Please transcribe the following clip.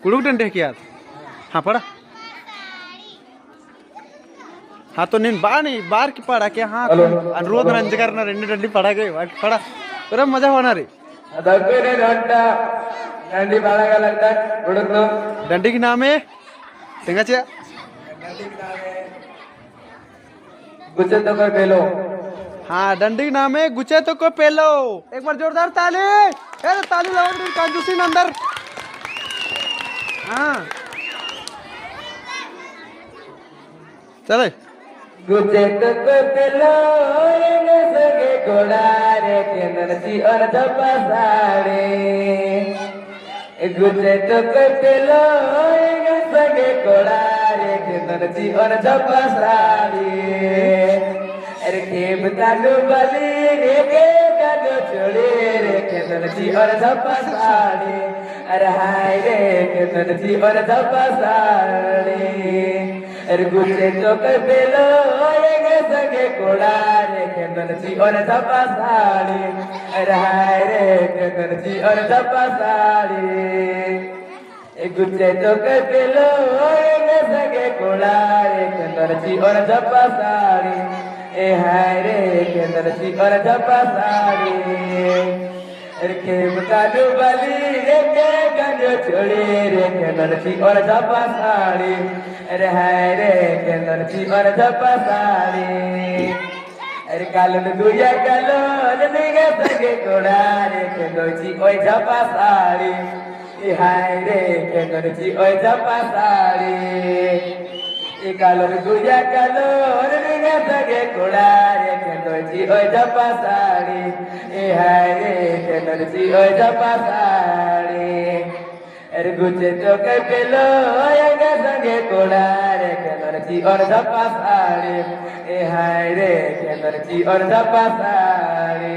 कुडूक डंडे किया हाँ पड़ा हाँ तो నేను बार की पड़ा क्या हाँ अनुरोध నంజకరణ రెండు డండి పడగే వాటి పడా पूरा मजा होना रे डंडी पड़ागलता उड़कनो डंडी की नाम है सिंगाचिया गुच्चे तो कर पेलो हाँ डंडी की नाम है गुचे तो को पेलो एक बार जोरदार ताली ताली लगाओ कंजूसी अंदर हाँ चले गुच्चे तो को पेलो ये सगे कोड़ारे के नरसी और धपासाड़े गुच्चे तो को पेलो ये सगे कोड़ारे के नरसी और धपासाड़े अरे खेब कालू बली रे के कालू छोड़े रे के नरसी और धपासाड़े अरे हाय रे के नरसी और धपासाड़े अरे गुच्चे तो को पेलो सगे कोड़ारे के नरसी और धपासाड़ी अरे हाय रे के नरसी और धपासाड़ी गुच्चे तो के पेलो सगे कोड़ारे के नरसी और धपासाड़ी ए हाय रे के नरसी और धपासाड़ी अरे खेब कालू बली रे के गंजो छोड़ी रे के नरसी और धपासाड़ी अरे हाय रे के नरसी और धपासाड़ी अरे कालो गुया कालो निगे सगे कोड़ा रे के नरसी ओय धपासाड़ी ए हाय रे के नरसी ओय धपासाड़ी ए कालो गुया कालो निगे सगे कोड़ा रे के नरसी ओय धपासाड़ी ए हाय रे के नरसी ओय धपासाड़ी अरे गुच्चे तो के पेलो ये सगे कोड़ारे के नरसी और धपासाड़ी ए हाय रे के नरसी और धपासाड़ी